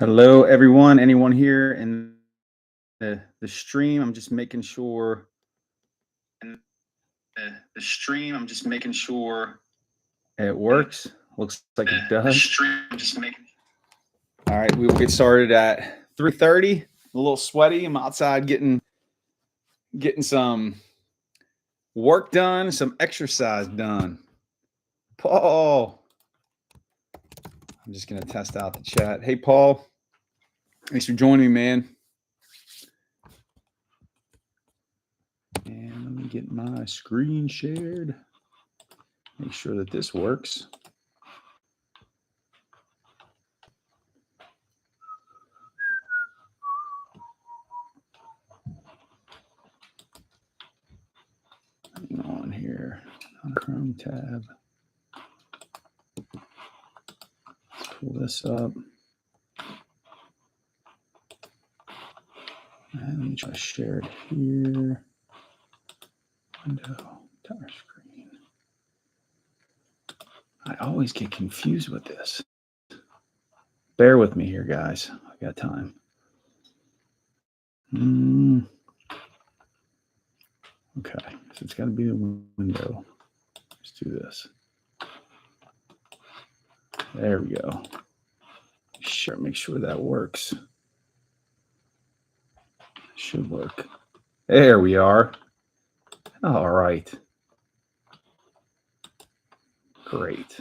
Hello, everyone. Anyone here in the stream? I'm just making sure. The stream. I'm just making sure it works. Looks like it does. The stream. I'm just making. All right, we will get started at 3:30. A little sweaty. I'm outside getting some work done, some exercise done. Paul. I'm just gonna test out the chat. Hey, Paul. Thanks for joining me, man. And let me get my screen shared. Make sure that this works. Hang on here. On Chrome tab. Pull this up. And let me try to share it here. Window, entire screen. I always get confused with this. Bear with me here, guys. I got time. Okay, so it's got to be the window. Let's do this. There we go. Sure, make sure that works. Should work. There we are. All right. Great.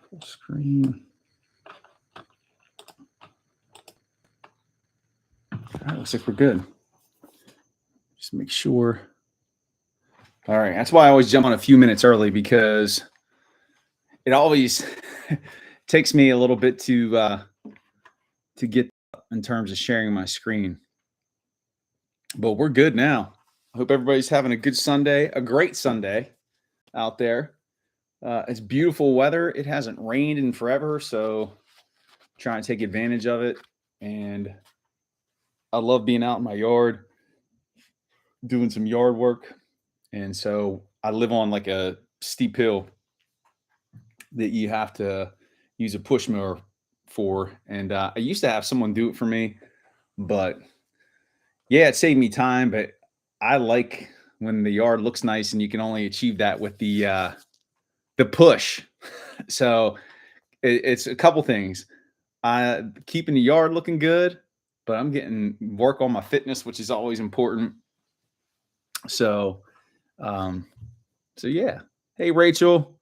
Full screen. All right, looks like we're good. Just make sure. All right, that's why I always jump on a few minutes early, because it always takes me a little bit to get in terms of sharing my screen. But we're good now. I hope everybody's having a good Sunday, a great Sunday out there. It's beautiful weather. It hasn't rained in forever, so trying to take advantage of it. And I love being out in my yard, doing some yard work. And so I live on like a steep hill that you have to use a push mower for. And I used to have someone do it for me, but yeah, it saved me time. But I like when the yard looks nice, and you can only achieve that with the push. So it's a couple things. Keeping the yard looking good, but I'm getting work on my fitness, which is always important. So yeah. Hey, Rachel.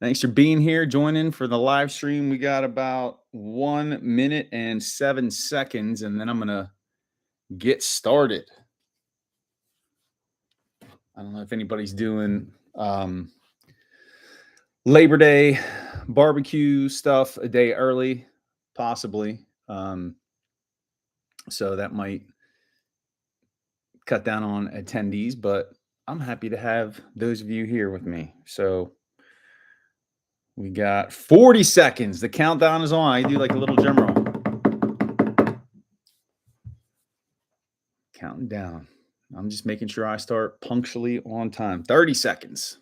Thanks for being here, joining for the live stream. We got about 1 minute and 7 seconds, and then I'm going to get started. I don't know if anybody's doing Labor Day barbecue stuff a day early, possibly. So that might cut down on attendees, but I'm happy to have those of you here with me. So we got 40 seconds. The countdown is on. I do like a little drum roll. Counting down. I'm just making sure I start punctually on time. 30 seconds.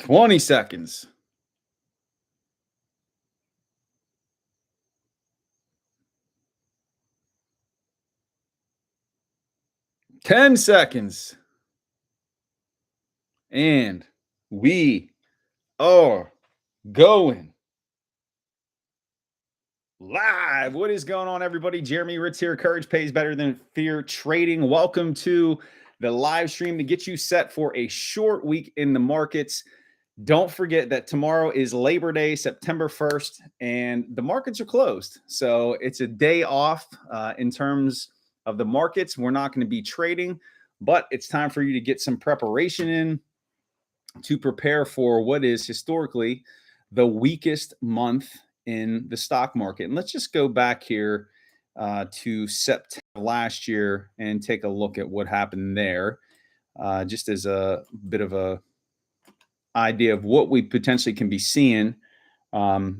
20 seconds. 10 seconds. And we are going live. What is going on, everybody? Jeremy Hritz here. Courage pays better than fear trading. Welcome to the live stream to get you set for a short week in the markets. Don't forget that tomorrow is Labor Day, September 1st, and the markets are closed. So it's a day off in terms of the markets. We're not going to be trading, but it's time for you to get some preparation in to prepare for what is historically the weakest month in the stock market. And let's just go back here to Sept last year and take a look at what happened there, just as a bit of a idea of what we potentially can be seeing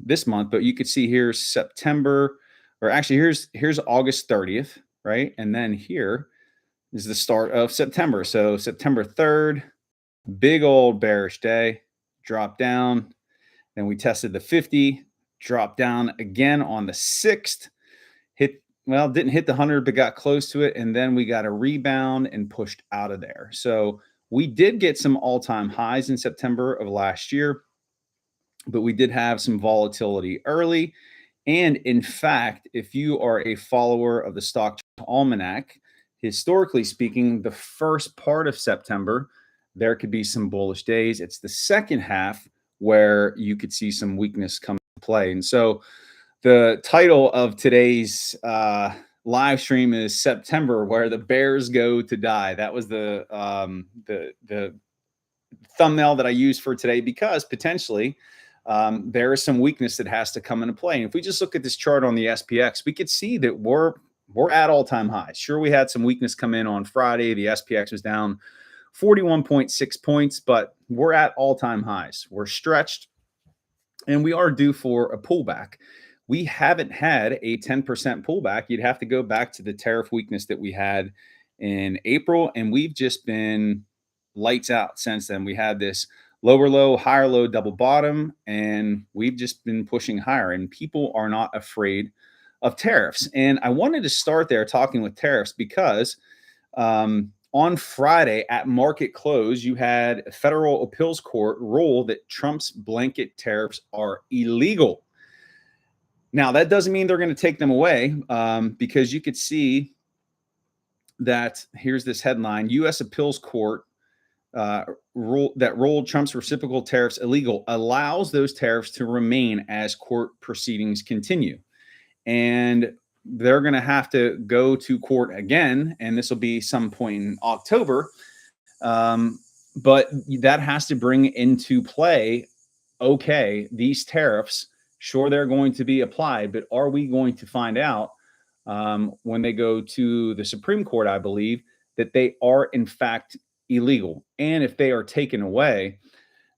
this month. But you could see here September, or actually here's August 30th, right? And then here is the start of September. So September 3rd, big old bearish day, dropped down. Then we tested the 50, dropped down again on the 6th, didn't hit the 100, but got close to it. And then we got a rebound and pushed out of there. So we did get some all-time highs in September of last year, but we did have some volatility early. And in fact, if you are a follower of the Stock Almanac, historically speaking, the first part of September, there could be some bullish days. It's the second half where you could see some weakness come into play. And so the title of today's live stream is September, where the bears go to die. That was the thumbnail that I used for today, because potentially there is some weakness that has to come into play. And if we just look at this chart on the SPX, we could see that we're at all-time highs. Sure, we had some weakness come in on Friday. The SPX was down 41.6 points, but we're at all-time highs. We're stretched, and we are due for a pullback. We haven't had a 10% pullback. You'd have to go back to the tariff weakness that we had in April, and we've just been lights out since then. We had this lower low, higher low, double bottom, and we've just been pushing higher, and people are not afraid of tariffs. And I wanted to start there talking with tariffs because on Friday at market close, you had a federal appeals court rule that Trump's blanket tariffs are illegal. Now, that doesn't mean they're going to take them away, because you could see that here's this headline: U.S. appeals court ruled Trump's reciprocal tariffs illegal, allows those tariffs to remain as court proceedings continue. And they're going to have to go to court again, and this will be some point in October. But that has to bring into play, okay, these tariffs, sure, they're going to be applied, but are we going to find out when they go to the Supreme Court, I believe, that they are in fact illegal? And if they are taken away,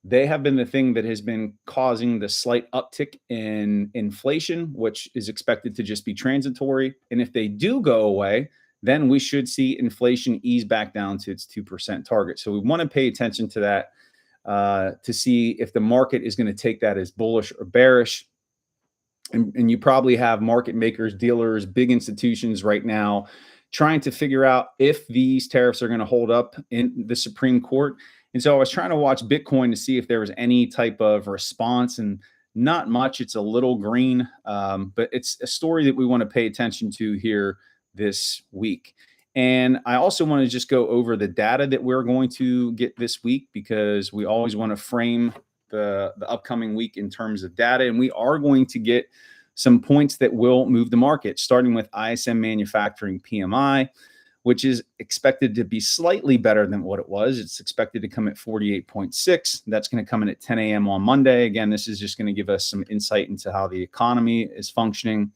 they have been the thing that has been causing the slight uptick in inflation, which is expected to just be transitory. And if they do go away, then we should see inflation ease back down to its 2% target. So we want to pay attention to that to see if the market is going to take that as bullish or bearish. And you probably have market makers, dealers, big institutions right now trying to figure out if these tariffs are going to hold up in the Supreme Court. And so I was trying to watch Bitcoin to see if there was any type of response, and not much. It's a little green, but it's a story that we want to pay attention to here this week. And I also want to just go over the data that we're going to get this week, because we always want to frame the upcoming week in terms of data. And we are going to get some points that will move the market, starting with ISM Manufacturing PMI, which is expected to be slightly better than what it was. It's expected to come at 48.6. That's going to come in at 10 a.m. on Monday. Again, this is just going to give us some insight into how the economy is functioning.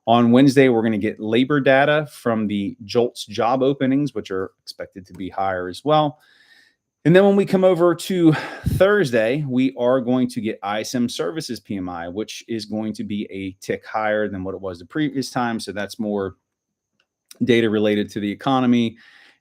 On Wednesday, we're going to get labor data from the JOLTS job openings, which are expected to be higher as well. And then when we come over to Thursday, we are going to get ISM Services PMI, which is going to be a tick higher than what it was the previous time. So that's more data related to the economy.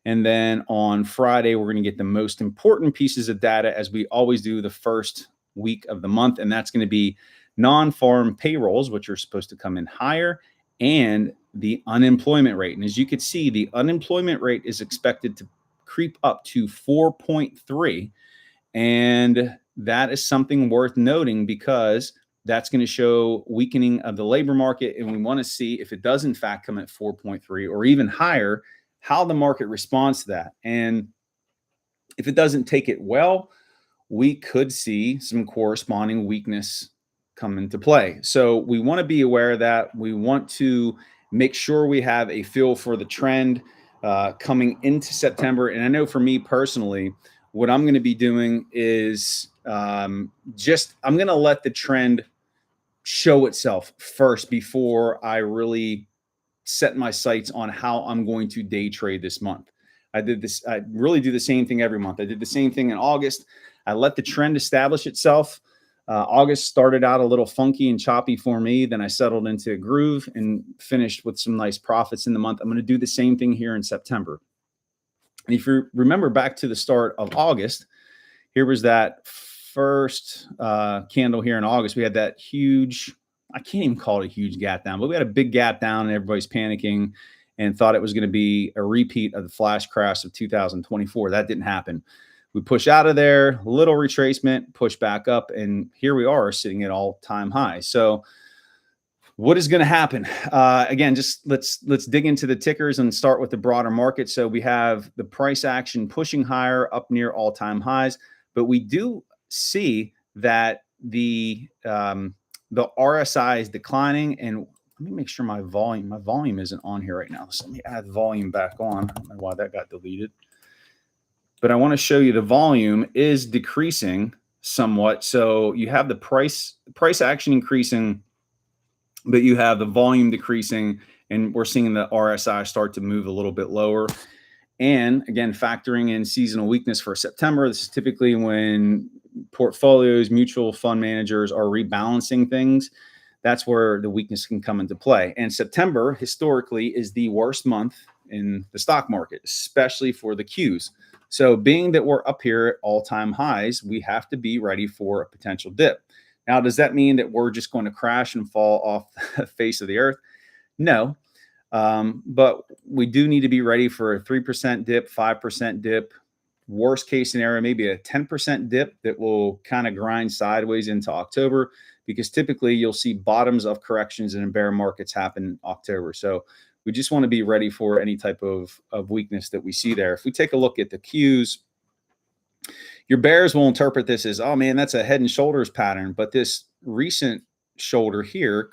And then on Friday, we're going to get the most important pieces of data, as we always do the first week of the month. And that's going to be non-farm payrolls, which are supposed to come in higher, and the unemployment rate. And as you can see, the unemployment rate is expected to creep up to 4.3. And that is something worth noting, because that's going to show weakening of the labor market. And we want to see if it does in fact come at 4.3 or even higher, how the market responds to that. And if it doesn't take it well, we could see some corresponding weakness come into play. So we want to be aware of that. We want to make sure we have a feel for the trend coming into September. And I know for me personally, what I'm going to be doing is I'm going to let the trend show itself first before I really set my sights on how I'm going to day trade this month. I really do the same thing every month. I did the same thing in August. I let the trend establish itself. August started out a little funky and choppy for me. Then I settled into a groove and finished with some nice profits in the month. I'm going to do the same thing here in September. And if you remember back to the start of August, here was that first candle here in August. We had that huge, I can't even call it a huge gap down, but we had a big gap down and everybody's panicking and thought it was going to be a repeat of the flash crash of 2024. That didn't happen. We push out of there, little retracement, push back up, and here we are sitting at all-time highs. So what is going to happen? Again, just let's dig into the tickers and start with the broader market. So we have the price action pushing higher up near all-time highs, but we do see that the RSI is declining. And let me make sure my volume isn't on here right now. So let me add volume back on. I don't know why that got deleted, but I want to show you the volume is decreasing somewhat. So you have the price action increasing, but you have the volume decreasing, and we're seeing the RSI start to move a little bit lower. And again, factoring in seasonal weakness for September, this is typically when portfolios, mutual fund managers are rebalancing things. That's where the weakness can come into play. And September historically is the worst month in the stock market, especially for the Qs. So being that we're up here at all-time highs, we have to be ready for a potential dip. Now, does that mean that we're just going to crash and fall off the face of the earth? No. But we do need to be ready for a 3% dip, 5% dip, worst case scenario, maybe a 10% dip that will kind of grind sideways into October, because typically you'll see bottoms of corrections and bear markets happen in October. So we just want to be ready for any type of weakness that we see there. If we take a look at the Qs, your bears will interpret this as, oh man, that's a head and shoulders pattern. But this recent shoulder here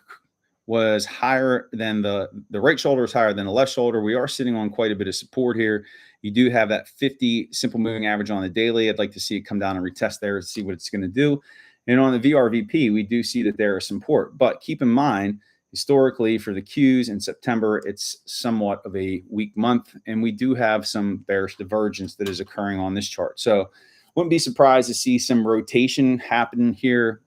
was higher than the right shoulder is higher than the left shoulder. We are sitting on quite a bit of support here. You do have that 50 simple moving average on the daily. I'd like to see it come down and retest there to see what it's going to do. And on the VRVP, we do see that there is support. But keep in mind, historically for the Qs in September, it's somewhat of a weak month. And we do have some bearish divergence that is occurring on this chart. So wouldn't be surprised to see some rotation happen here,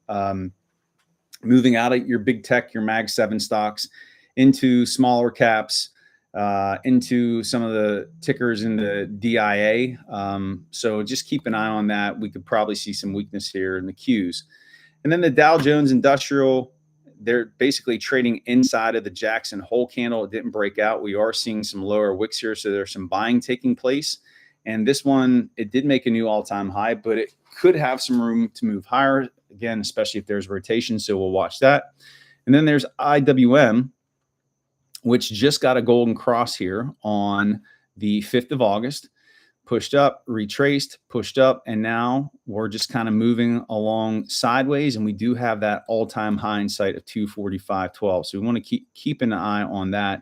moving out of your big tech, your Mag 7 stocks into smaller caps, into some of the tickers in the DIA. So just keep an eye on that. We could probably see some weakness here in the Qs. And then the Dow Jones Industrial, they're basically trading inside of the Jackson Hole candle. It didn't break out. We are seeing some lower wicks here, so there's some buying taking place. And this one, it did make a new all-time high, but it could have some room to move higher, again, especially if there's rotation, so we'll watch that. And then there's IWM, which just got a golden cross here on the 5th of August, pushed up, retraced, pushed up, and now we're just kind of moving along sideways, and we do have that all-time high in sight of 245.12. So we want to keep an eye on that.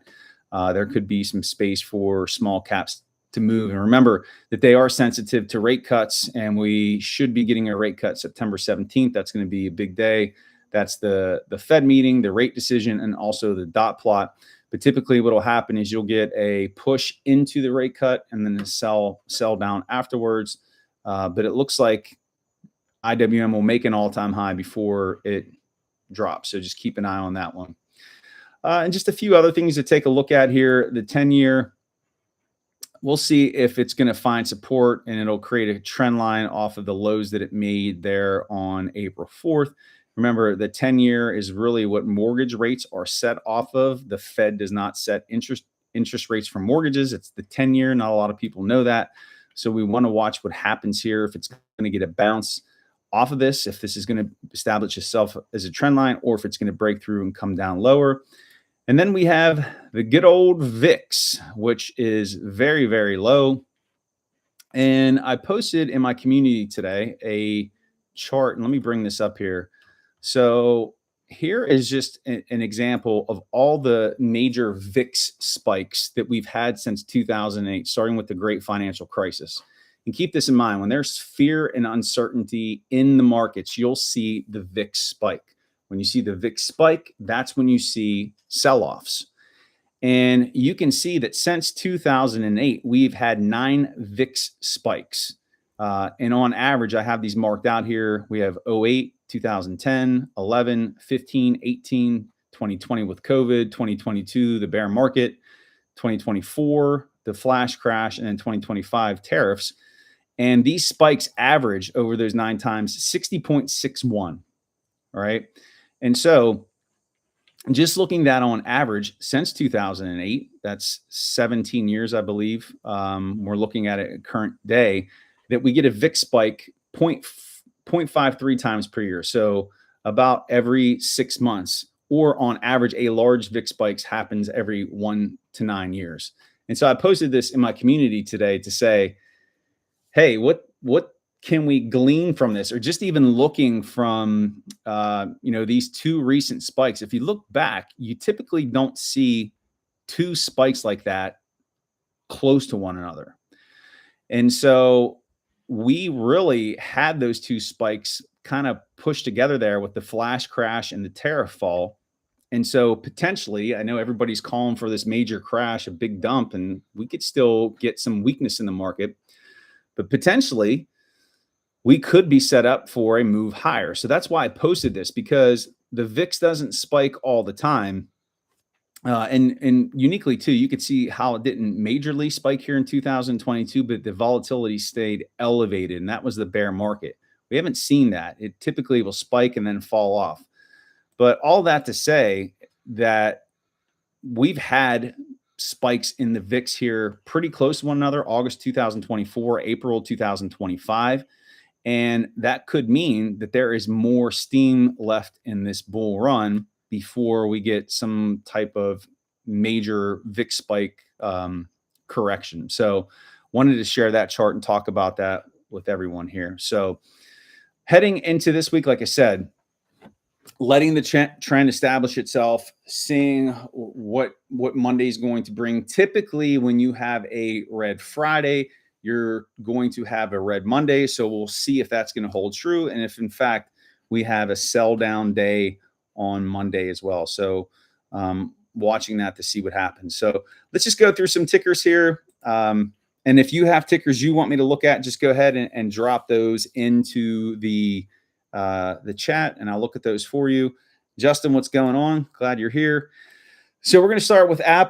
There could be some space for small caps to move. And remember that they are sensitive to rate cuts, and we should be getting a rate cut September 17th. That's going to be a big day. That's the Fed meeting, the rate decision, and also the dot plot. But typically what will happen is you'll get a push into the rate cut and then a sell down afterwards. But it looks like IWM will make an all-time high before it drops. So just keep an eye on that one. And just a few other things to take a look at here. The 10-year, we'll see if it's going to find support, and it'll create a trend line off of the lows that it made there on April 4th. Remember, the 10-year is really what mortgage rates are set off of. The Fed does not set interest rates for mortgages. It's the 10-year. Not a lot of people know that. So we want to watch what happens here, if it's going to get a bounce off of this, if this is going to establish itself as a trend line, or if it's going to break through and come down lower. And then we have the good old VIX, which is very, very low. And I posted in my community today a chart, and let me bring this up here. So here is just an example of all the major VIX spikes that we've had since 2008, starting with the great financial crisis. And keep this in mind, when there's fear and uncertainty in the markets, you'll see the VIX spike. When you see the VIX spike, that's when you see sell-offs. And you can see that since 2008, we've had 9 VIX spikes. And on average, I have these marked out here. We have 08, 2010, 11, 15, 18, 2020 with COVID, 2022, the bear market, 2024, the flash crash, and then 2025 tariffs. And these spikes average over those 9 times 60.61. All right. And so just looking that on average since 2008, that's 17 years, I believe. We're looking at it at current day that we get a VIX spike 0.53 times per year. So about every 6 months, or on average, a large VIX spikes happens every 1 to 9 years. And so I posted this in my community today to say, hey, what can we glean from this? Or just even looking from, these 2 recent spikes. If you look back, you typically don't see 2 spikes like that close to one another. And so we really had those 2 spikes kind of pushed together there with the flash crash and the tariff fall. And so potentially, I know everybody's calling for this major crash, a big dump, and we could still get some weakness in the market. But potentially, we could be set up for a move higher. So that's why I posted this, because the VIX doesn't spike all the time. And uniquely too, you could see how it didn't majorly spike here in 2022, but the volatility stayed elevated, and that was the bear market. We haven't seen that. It typically will spike and then fall off. But all that to say that we've had spikes in the VIX here pretty close to one another, August 2024, April 2025. And that could mean that there is more steam left in this bull run before we get some type of major VIX spike correction. So wanted to share that chart and talk about that with everyone here. So heading into this week, like I said, letting the trend establish itself, seeing what Monday is going to bring. Typically, when you have a red Friday, you're going to have a red Monday. So we'll see if that's going to hold true. And if in fact we have a sell down day on Monday as well. So watching that to see what happens. So let's just go through some tickers here. And if you have tickers you want me to look at, just go ahead and drop those into the chat, and I'll look at those for you. Justin, what's going on? Glad you're here. So we're going to start with app.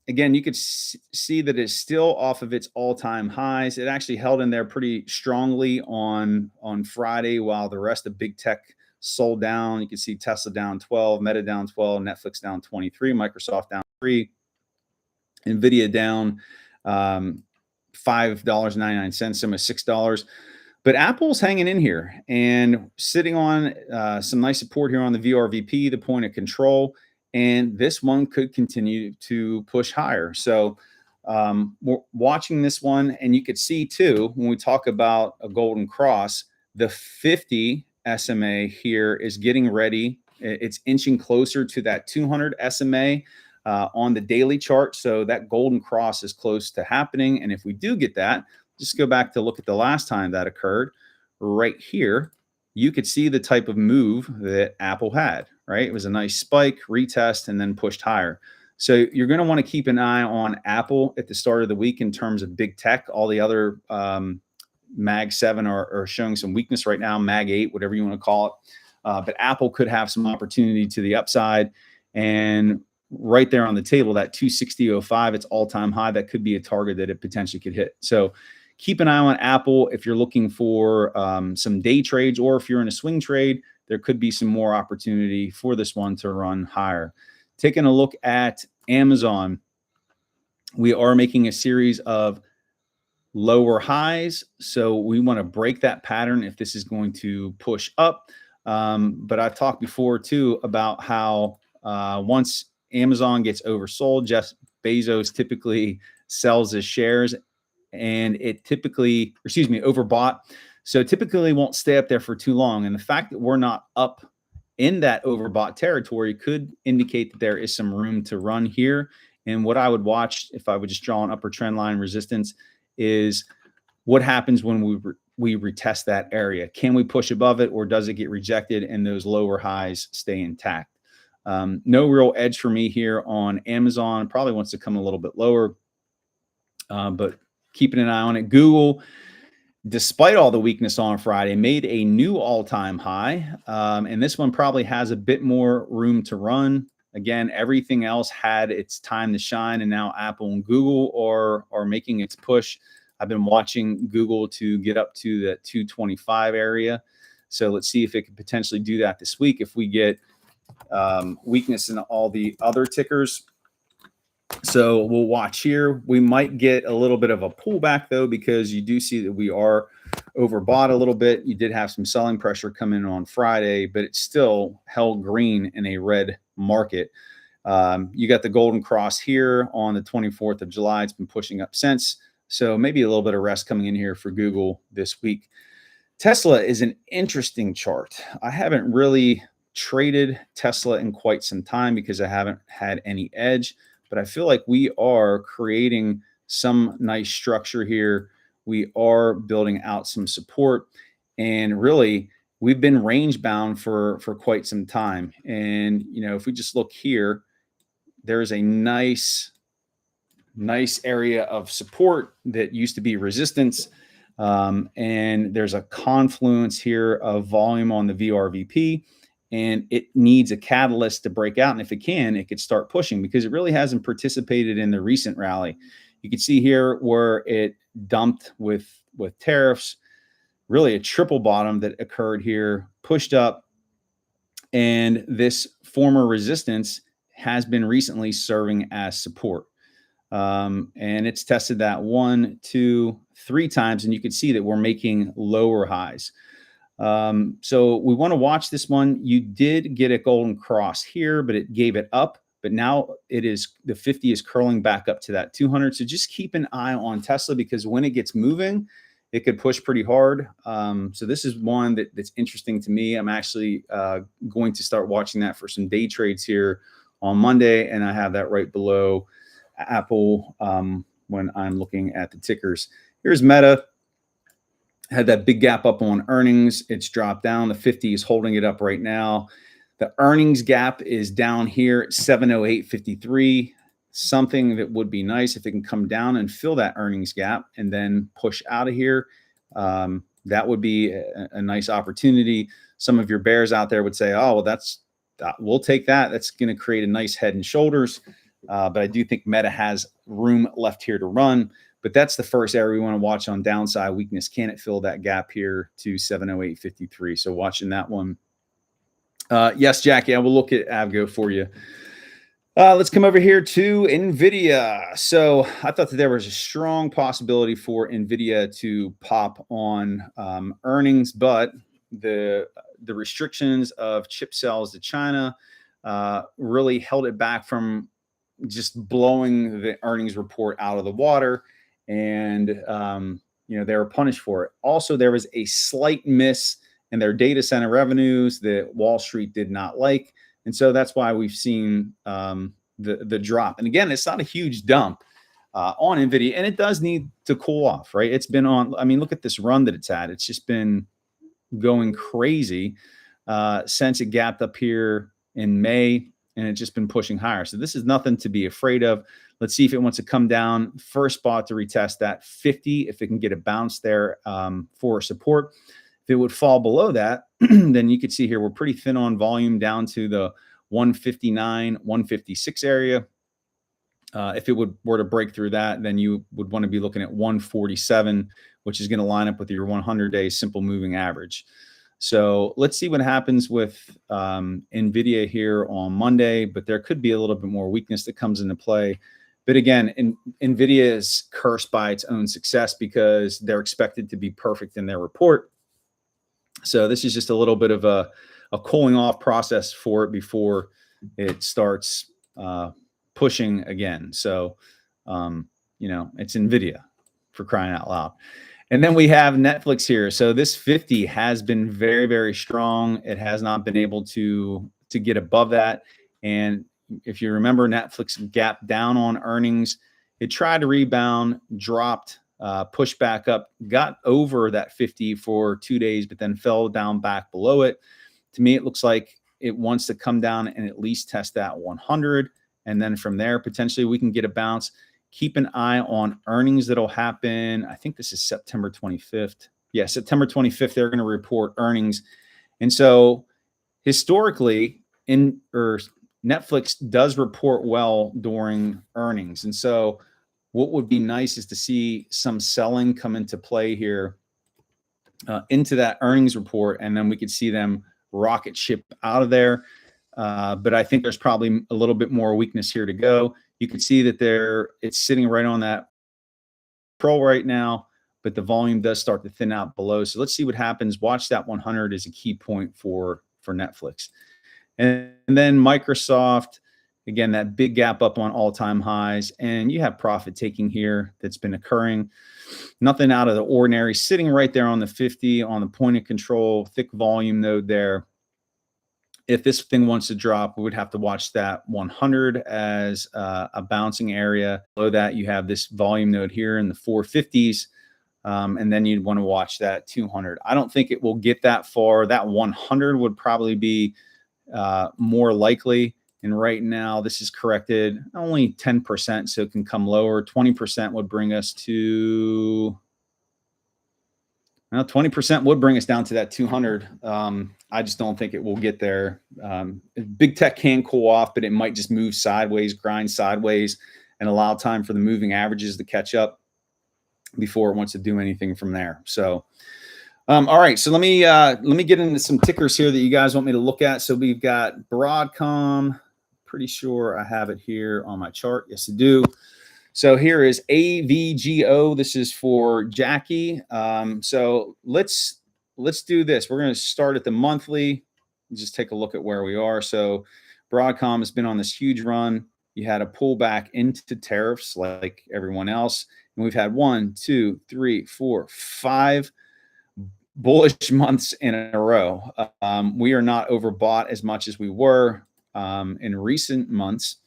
Again, you could see that it's still off of its all-time highs. It actually held in there pretty strongly on Friday, while the rest of big tech sold down. You can see Tesla down 12, Meta down 12, Netflix down 23, Microsoft down 3, Nvidia down $5.99, almost $6. But Apple's hanging in here and sitting on some nice support here on the VRVP, the point of control. And this one could continue to push higher. So we're watching this one. And you could see, too, when we talk about a golden cross, the 50 SMA here is getting ready. It's inching closer to that 200 SMA on the daily chart. So that golden cross is close to happening. And if we do get that, just go back to look at the last time that occurred. Right here, you could see the type of move that Apple had, right? It was a nice spike, retest, and then pushed higher. So you're going to want to keep an eye on Apple at the start of the week in terms of big tech. All the other Mag 7 are showing some weakness right now, Mag 8, whatever you want to call it. But Apple could have some opportunity to the upside. And right there on the table, that 260.05, its all-time high, that could be a target that it potentially could hit. So keep an eye on Apple if you're looking for some day trades, or if you're in a swing trade, there could be some more opportunity for this one to run higher. Taking a look at Amazon, we are making a series of lower highs. So we want to break that pattern if this is going to push up. But I've talked before too about how once Amazon gets oversold, Jeff Bezos typically sells his shares, and it typically, overbought. So typically won't stay up there for too long. And the fact that we're not up in that overbought territory could indicate that there is some room to run here. And what I would watch, if I would just draw an upper trend line resistance, is what happens when we retest that area. Can we push above it, or does it get rejected and those lower highs stay intact? No real edge for me here on Amazon. Probably wants to come a little bit lower, but keeping an eye on it. Google, despite all the weakness on Friday, made a new all-time high. And this one probably has a bit more room to run. Again, everything else had its time to shine, and now Apple and Google are making its push. I've been watching Google to get up to the 225 area. So let's see if it could potentially do that this week if we get weakness in all the other tickers. So we'll watch here. We might get a little bit of a pullback, though, because you do see that we are overbought a little bit. You did have some selling pressure come in on Friday, but it's still held green in a red market. You got the golden cross here on the 24th of July. It's been pushing up since. So maybe a little bit of rest coming in here for Google this week. Tesla is an interesting chart. I haven't really traded Tesla in quite some time because I haven't had any edge, but I feel like we are creating some nice structure here. We are building out some support, and really we've been range bound for quite some time. And, you know, if we just look here, there's a nice area of support that used to be resistance. And there's a confluence here of volume on the VRVP, and it needs a catalyst to break out. And if it can, it could start pushing because it really hasn't participated in the recent rally. You can see here where it dumped with tariffs, really a triple bottom that occurred here, pushed up, and this former resistance has been recently serving as support. And it's tested that 1, 2, 3 times, and you can see that we're making lower highs. So we want to watch this one. You did get a golden cross here, but it gave it up. But now it is, the 50 is curling back up to that 200. So just keep an eye on Tesla, because when it gets moving, it could push pretty hard. So this is one that's interesting to me. I'm actually going to start watching that for some day trades here on Monday, and I have that right below Apple when I'm looking at the tickers. Here's Meta. Had that big gap up on earnings. It's dropped down. The 50 is holding it up right now. The earnings gap is down here at 708.53. Something that would be nice if it can come down and fill that earnings gap and then push out of here. That would be a nice opportunity. Some of your bears out there would say, oh, well, we'll take that. That's going to create a nice head and shoulders. But I do think Meta has room left here to run. But that's the first area we want to watch on downside weakness. Can it fill that gap here to 708.53? So watching that one. Yes, Jackie, I will look at Avgo for you. Let's come over here to NVIDIA. So I thought that there was a strong possibility for NVIDIA to pop on earnings, but the restrictions of chip sales to China really held it back from just blowing the earnings report out of the water. And, you know, they were punished for it. Also, there was a slight miss in their data center revenues that Wall Street did not like. And so that's why we've seen the drop. And again, it's not a huge dump on NVIDIA, and it does need to cool off, right? It's been on, I mean, look at this run that it's had. It's just been going crazy since it gapped up here in May, and it's just been pushing higher. So this is nothing to be afraid of. Let's see if it wants to come down. First spot to retest that 50, if it can get a bounce there for support. If it would fall below that, then you could see here we're pretty thin on volume down to the 159, 156 area. If it were to break through that, then you would want to be looking at 147, which is going to line up with your 100-day simple moving average. So let's see what happens with NVIDIA here on Monday, but there could be a little bit more weakness that comes into play. But again, NVIDIA is cursed by its own success because they're expected to be perfect in their report. So this is just a little bit of a cooling off process for it before it starts pushing again. So, you know, it's NVIDIA, for crying out loud. And then we have Netflix here. So this 50 has been very, very strong. It has not been able to get above that. And if you remember, Netflix gapped down on earnings. It tried to rebound, dropped, pushed back up, got over that 50 for 2 days, but then fell down back below it. To me, it looks like it wants to come down and at least test that 100. And then from there, potentially we can get a bounce. Keep an eye on earnings that'll happen. I think this is September 25th. Yeah, September 25th, they're going to report earnings. And so historically, Netflix does report well during earnings. And so what would be nice is to see some selling come into play here into that earnings report, and then we could see them rocket ship out of there. But I think there's probably a little bit more weakness here to go. You can see that it's sitting right on that control right now, but the volume does start to thin out below. So let's see what happens. Watch that 100 is a key point for Netflix. And then Microsoft, again, that big gap up on all-time highs, and you have profit taking here that's been occurring. Nothing out of the ordinary, sitting right there on the 50 on the point of control, thick volume node there. If this thing wants to drop, we would have to watch that 100 as a bouncing area. Below that, you have this volume node here in the 450s. And then you'd want to watch that 200. I don't think it will get that far. That 100 would probably be more likely. And right now, this is corrected only 10%, so it can come lower. 20% would bring us to... Now, 20% would bring us down to that 200. I just don't think it will get there. Big tech can cool off, but it might just move sideways, grind sideways, and allow time for the moving averages to catch up before it wants to do anything from there. So, all right. So let me get into some tickers here that you guys want me to look at. So we've got Broadcom. Pretty sure I have it here on my chart. Yes, I do. So here is AVGO. This is for Jackie. So let's do this. We're going to start at the monthly. Just take a look at where we are. So Broadcom has been on this huge run. You had a pullback into tariffs like everyone else. And we've had 1, 2, 3, 4, 5 bullish months in a row. We are not overbought as much as we were in recent months.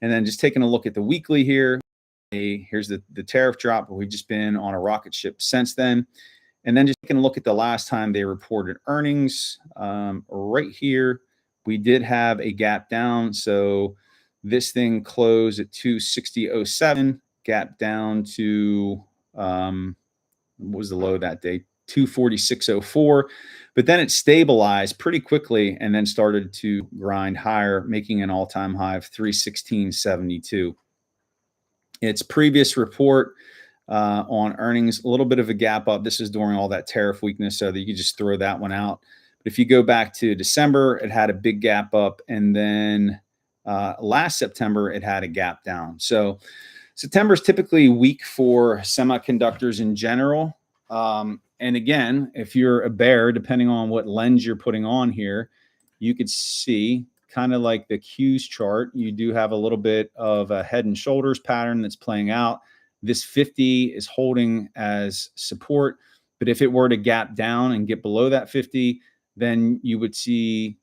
And then just taking a look at the weekly here. Here's the tariff drop. We've just been on a rocket ship since then. And then just taking a look at the last time they reported earnings. Right here, we did have a gap down. So this thing closed at 260.07, gap down to, what was the low that day? 246.04. But then it stabilized pretty quickly and then started to grind higher, making an all-time high of 316.72. Its previous report on earnings, a little bit of a gap up. This is during all that tariff weakness, so that you could just throw that one out. But if you go back to December, it had a big gap up. And then last September, it had a gap down. So September is typically weak for semiconductors in general. And again, if you're a bear, depending on what lens you're putting on here, you could see kind of like the Qs chart, you do have a little bit of a head and shoulders pattern that's playing out. This 50 is holding as support, but if it were to gap down and get below that 50, then you could see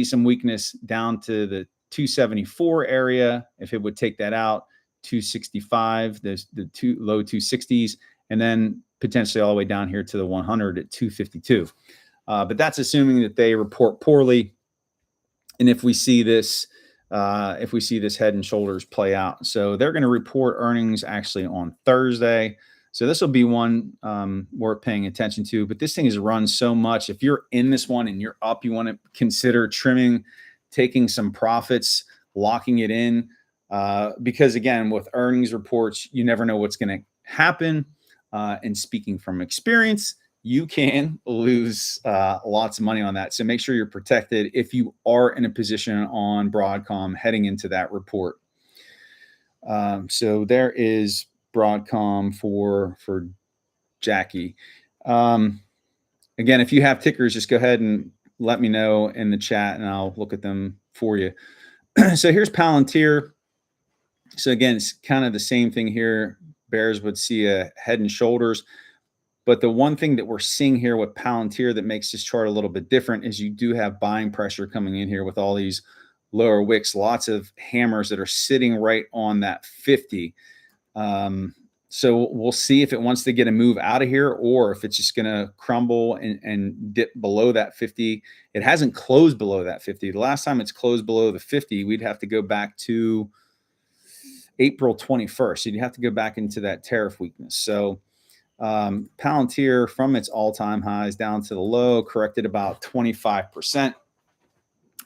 some weakness down to the 274 area. If it would take that out, 265, there's the low 260s, and then potentially all the way down here to the 100 at 252. But that's assuming that they report poorly. And if we see this head and shoulders play out. So they're going to report earnings actually on Thursday. So this will be one worth paying attention to. But this thing has run so much. If you're in this one and you're up, you want to consider trimming, taking some profits, locking it in. Because again, with earnings reports, you never know what's going to happen. And speaking from experience, you can lose lots of money on that. So make sure you're protected if you are in a position on Broadcom heading into that report. So there is Broadcom for Jackie. Again, if you have tickers, just go ahead and let me know in the chat and I'll look at them for you. So here's Palantir. So again, it's kind of the same thing here. Bears would see a head and shoulders. But the one thing that we're seeing here with Palantir that makes this chart a little bit different is you do have buying pressure coming in here with all these lower wicks, lots of hammers that are sitting right on that 50. So we'll see if it wants to get a move out of here or if it's just going to crumble and dip below that 50. It hasn't closed below that 50. The last time it's closed below the 50, we'd have to go back to April 21st. So you'd have to go back into that tariff weakness. So Palantir from its all-time highs down to the low, corrected about 25%.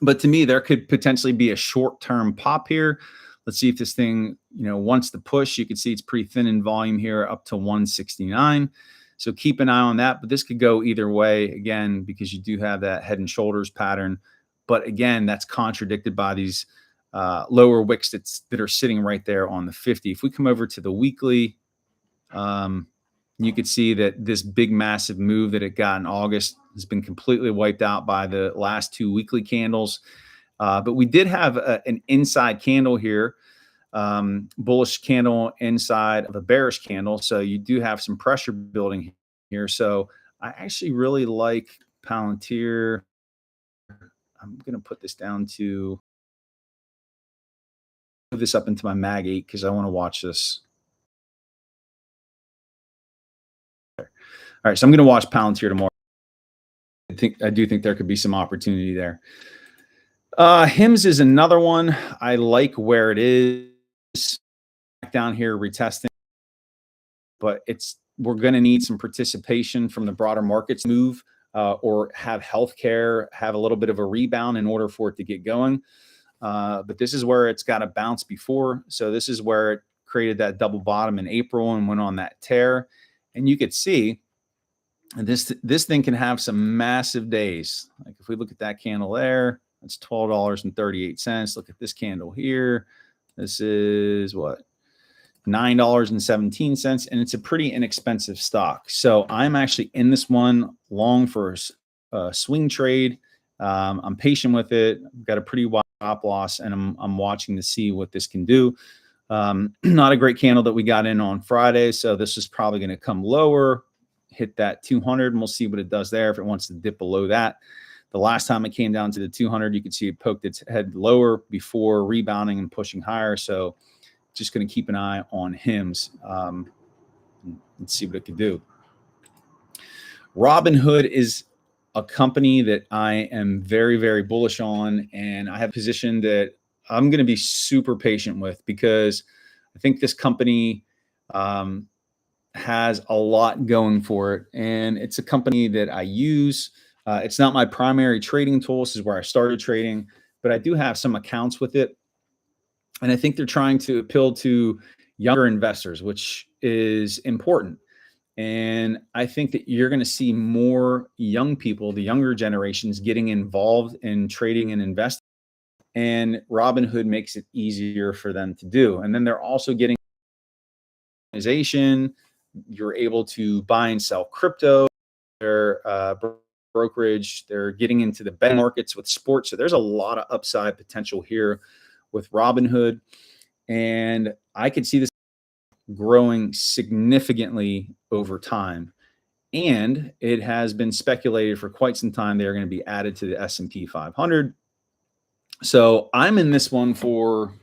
But to me, there could potentially be a short-term pop here. Let's see if this thing, wants to push. You can see it's pretty thin in volume here up to 169. So keep an eye on that. But this could go either way, again, because you do have that head and shoulders pattern. But again, that's contradicted by these lower wicks that are sitting right there on the 50. If we come over to the weekly, you could see that this big, massive move that it got in August has been completely wiped out by the last two weekly candles. But we did have an inside candle here, bullish candle inside of a bearish candle. So you do have some pressure building here. So I actually really like Palantir. I'm going to put this down to move this up into my Mag 8 because I want to watch this. All right, so I'm going to watch Palantir tomorrow. I do think there could be some opportunity there. HIMS is another one. I like where it is down here retesting, but we're going to need some participation from the broader markets move or have healthcare have a little bit of a rebound in order for it to get going. But this is where it's got to bounce before. So this is where it created that double bottom in April and went on that tear. And you could see this thing can have some massive days. Like if we look at that candle there, that's $12.38. Look at this candle here. This is what? $9.17. And it's a pretty inexpensive stock. So I'm actually in this one long for a swing trade. I'm patient with it. I've got a pretty wide stop loss, and I'm watching to see what this can do. Not a great candle that we got in on Friday. So this is probably going to come lower, hit that 200, and we'll see what it does there if it wants to dip below that. The last time it came down to the 200, you could see it poked its head lower before rebounding and pushing higher. So just going to keep an eye on HIMS and see what it can do. Robinhood is a company that I am very, very bullish on, and I have a position that I'm going to be super patient with because I think this company has a lot going for it, and it's a company that I use. It's not my primary trading tool. This is where I started trading, but I do have some accounts with it. And I think they're trying to appeal to younger investors, which is important. And I think that you're going to see more young people, the younger generations, getting involved in trading and investing. And Robinhood makes it easier for them to do. And then they're also getting organization. You're able to buy and sell crypto. Their brokerage. They're getting into the betting markets with sports. So there's a lot of upside potential here with Robinhood. And I could see this growing significantly over time. And it has been speculated for quite some time they're going to be added to the S&P 500. So I'm in this one for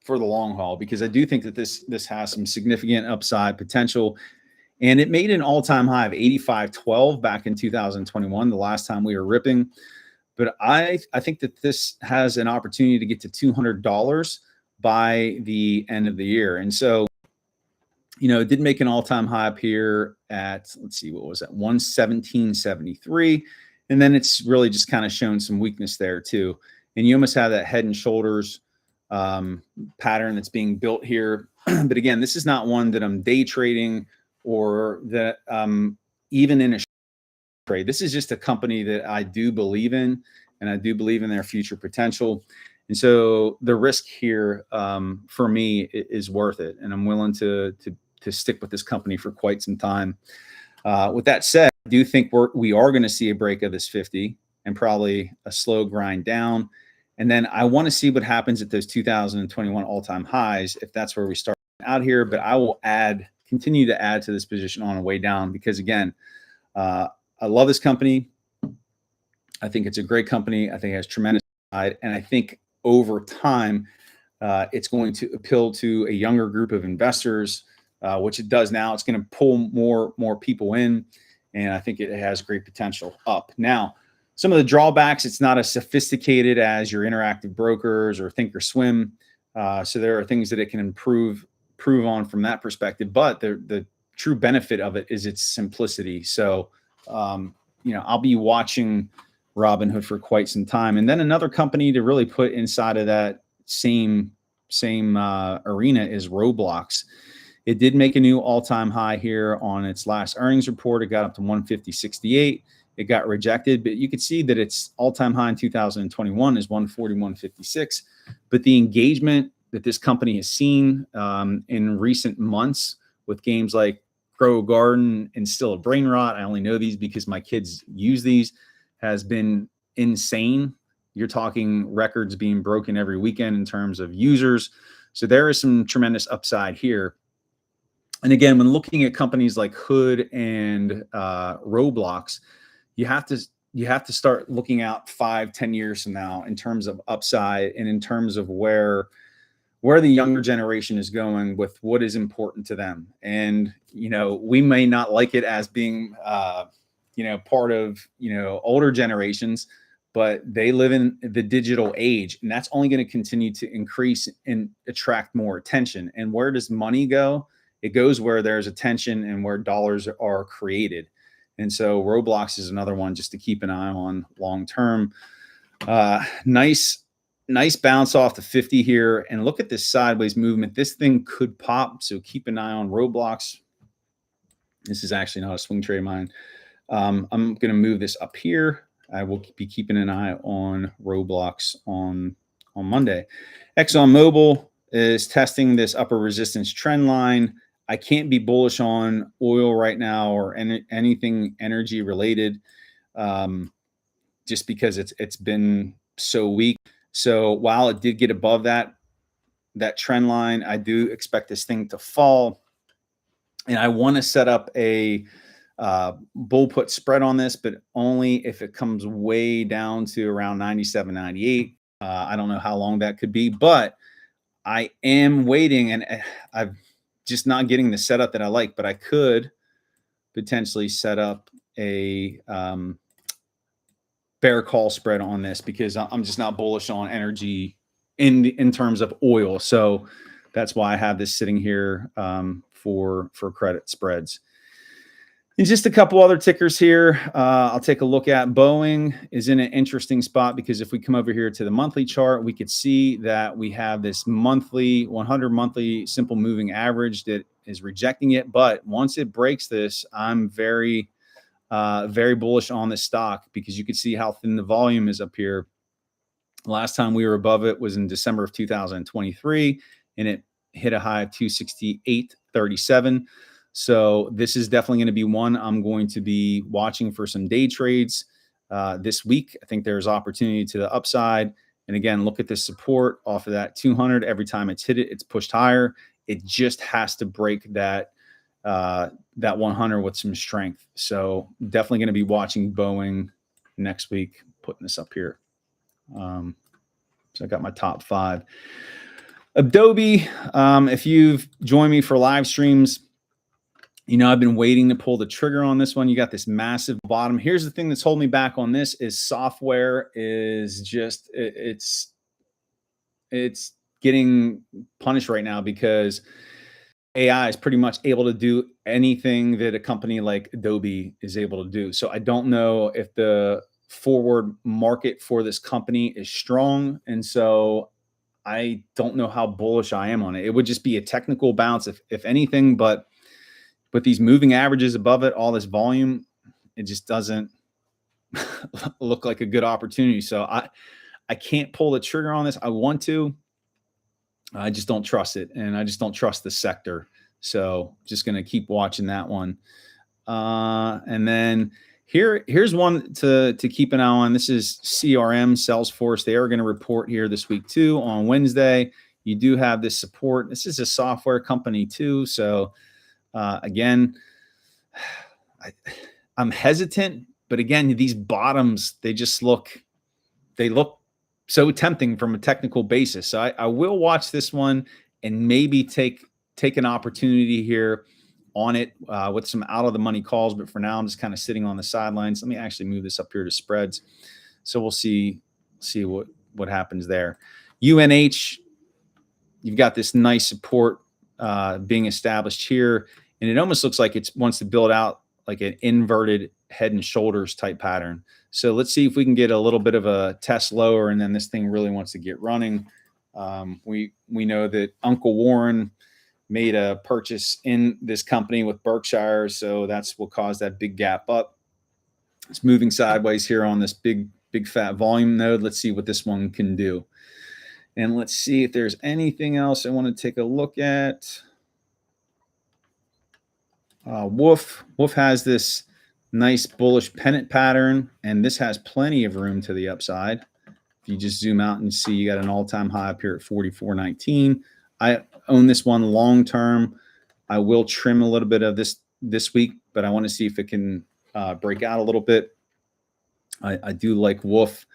the long haul because I do think that this has some significant upside potential. And it made an all-time high of 85.12 back in 2021, the last time we were ripping. But I think that this has an opportunity to get to $200 by the end of the year. And so, it did make an all-time high up here at, let's see, what was that, 117.73. And then it's really just kind of shown some weakness there too. And you almost have that head and shoulders pattern that's being built here. But again, this is not one that I'm day trading or that even in a trade. This is just a company that I do believe in, and I do believe in their future potential. And so the risk here for me is worth it. And I'm willing to stick with this company for quite some time. With that said, I do think we are going to see a break of this 50 and probably a slow grind down. And then I want to see what happens at those 2021 all-time highs, if that's where we start out here. But I will continue to add to this position on the way down because, again, I love this company. I think it's a great company. I think it has tremendous upside. And I think over time, it's going to appeal to a younger group of investors, which it does now. It's going to pull more people in. And I think it has great potential up. Now, some of the drawbacks, it's not as sophisticated as your interactive brokers or Thinkorswim. So there are things that it can improve on from that perspective. But the true benefit of it is its simplicity. So, I'll be watching Robinhood for quite some time. And then another company to really put inside of that same arena is Roblox. It did make a new all-time high here on its last earnings report. It got up to 150.68. It got rejected, but you could see that its all-time high in 2021 is 141.56. But the engagement that this company has seen in recent months with games like Grow a Garden and Still a Brain Rot, I only know these because my kids use these, has been insane. You're talking records being broken every weekend in terms of users. So there is some tremendous upside here. And again, when looking at companies like Hood and Roblox, you have to start looking out 5-10 years from now in terms of upside and in terms of where the younger generation is going with what is important to them. And we may not like it as being part of older generations, but they live in the digital age, and that's only going to continue to increase and attract more attention. And where does money go? It goes where there's attention and where dollars are created. And so Roblox is another one just to keep an eye on long term. Nice bounce off the 50 here, and look at this sideways movement. This thing could pop, so keep an eye on Roblox. This is actually not a swing trade of mine. I'm going to move this up here. I will be keeping an eye on Roblox on Monday. ExxonMobil is testing this upper resistance trend line. I can't be bullish on oil right now or anything energy related, just because it's been so weak. So while it did get above that trend line, I do expect this thing to fall, and I want to set up a bull put spread on this, but only if it comes way down to around 97.98. I don't know how long that could be, but I am waiting, and I'm just not getting the setup that I like, but I could potentially set up a bear call spread on this because I'm just not bullish on energy in terms of oil. So that's why I have this sitting here for credit spreads. And just a couple other tickers here. I'll take a look at. Boeing is in an interesting spot because if we come over here to the monthly chart, we could see that we have this monthly 100 monthly simple moving average that is rejecting it. But once it breaks this, I'm very bullish on this stock because you can see how thin the volume is up here. Last time we were above it was in December of 2023, and it hit a high of 268.37. So this is definitely going to be one I'm going to be watching for some day trades this week. I think there's opportunity to the upside. And again, look at this support off of that 200. Every time it's hit it, it's pushed higher. It just has to break that 100 with some strength. So definitely going to be watching Boeing next week, putting this up here. So I got my top 5. Adobe, if you've joined me for live streams, I've been waiting to pull the trigger on this one. You got this massive bottom. Here's the thing that's holding me back on this is software is just, it's getting punished right now because AI is pretty much able to do anything that a company like Adobe is able to do. So I don't know if the forward market for this company is strong. And so I don't know how bullish I am on it. It would just be a technical bounce if anything, but with these moving averages above it, all this volume, it just doesn't look like a good opportunity. So I can't pull the trigger on this. I want to. I just don't trust it, and I just don't trust the sector. So just going to keep watching that one. And then here's one to keep an eye on. This is CRM, Salesforce. They are going to report here this week too on Wednesday. You do have this support. This is a software company too. So again, I'm hesitant, but again, these bottoms, they look so tempting from a technical basis. So I will watch this one and maybe take an opportunity here on it with some out of the money calls. But for now, I'm just kind of sitting on the sidelines. Let me actually move this up here to spreads. So we'll see what happens there. UNH, you've got this nice support being established here. And it almost looks like it wants to build out like an inverted head and shoulders type pattern. So let's see if we can get a little bit of a test lower, and then this thing really wants to get running. We know that Uncle Warren made a purchase in this company with Berkshire, so that's what caused that big gap up. It's moving sideways here on this big fat volume node. Let's see what this one can do. And let's see if there's anything else I want to take a look at. Wolf has this nice bullish pennant pattern, and this has plenty of room to the upside. If you just zoom out and see, you got an all-time high up here at 44.19. I own this one long term. I will trim a little bit of this week, but I want to see if it can break out a little bit. I do like Wolf.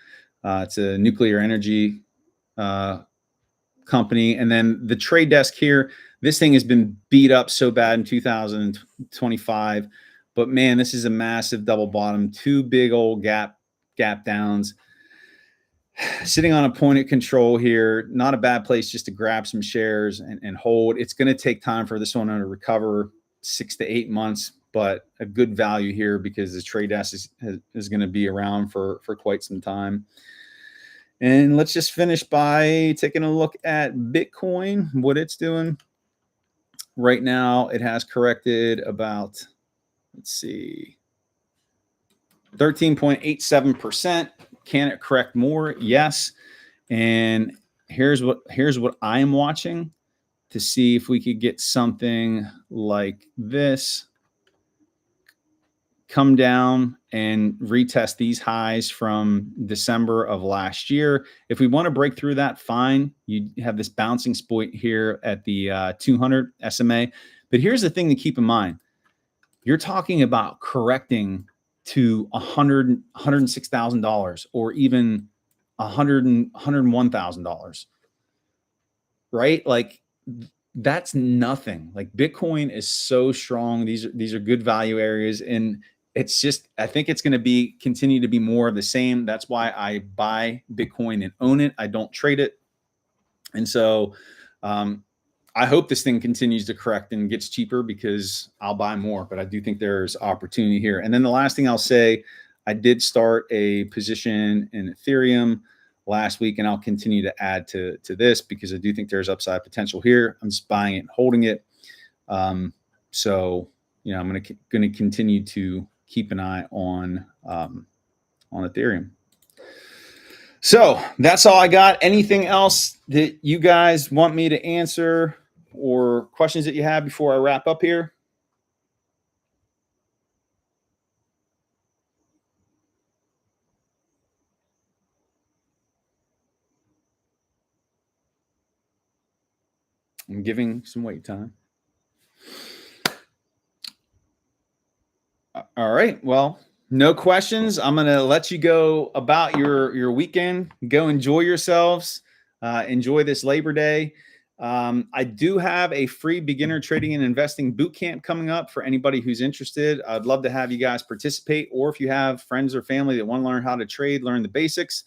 It's a nuclear energy company. And then the trade desk here, this thing has been beat up so bad in 2025. But man, this is a massive double bottom, two big old gap downs. Sitting on a point of control here, not a bad place just to grab some shares and hold. It's going to take time for this one to recover, 6 to 8 months, but a good value here because the trade desk is going to be around for quite some time. And let's just finish by taking a look at Bitcoin, what it's doing. Right now, it has corrected about, let's see, 13.87%. Can it correct more? Yes. And here's what I am watching to see if we could get something like this come down and retest these highs from December of last year. If we want to break through that, fine. You have this bouncing spot here at the 200 SMA. But here's the thing to keep in mind. You're talking about correcting to $106,000 or even $101,000, right? Like that's nothing. Like Bitcoin is so strong. These are good value areas, and it's just, I think it's going to continue to be more of the same. That's why I buy Bitcoin and own it. I don't trade it. And so I hope this thing continues to correct and gets cheaper because I'll buy more, but I do think there's opportunity here. And then the last thing I'll say, I did start a position in Ethereum last week, and I'll continue to add to this because I do think there's upside potential here. I'm just buying it and holding it. So, you know, I'm going to continue to keep an eye on Ethereum. So that's all I got. Anything else that you guys want me to answer or questions that you have before I wrap up here? I'm giving some wait time. All right. Well, no questions. I'm going to let you go about your weekend. Go enjoy yourselves. Enjoy this Labor Day. I do have a free beginner trading and investing bootcamp coming up for anybody who's interested. I'd love to have you guys participate, or if you have friends or family that want to learn how to trade, learn the basics.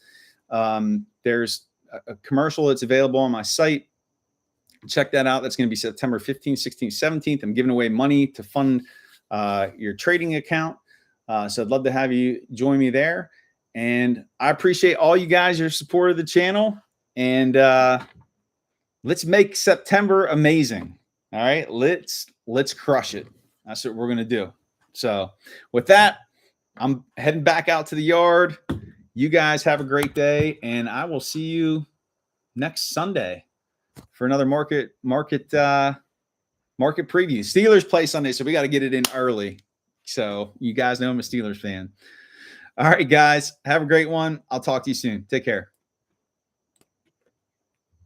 There's a commercial that's available on my site. Check that out. That's going to be September 15th, 16th, 17th. I'm giving away money to fund your trading account. So I'd love to have you join me there. And I appreciate all you guys, your support of the channel. And let's make September amazing. All right, let's crush it. That's what we're gonna do. So with that, I'm heading back out to the yard. You guys have a great day, and I will see you next Sunday for another market preview. Steelers play Sunday, so we got to get it in early. So you guys know I'm a Steelers fan. All right, guys, have a great one. I'll talk to you soon. Take care.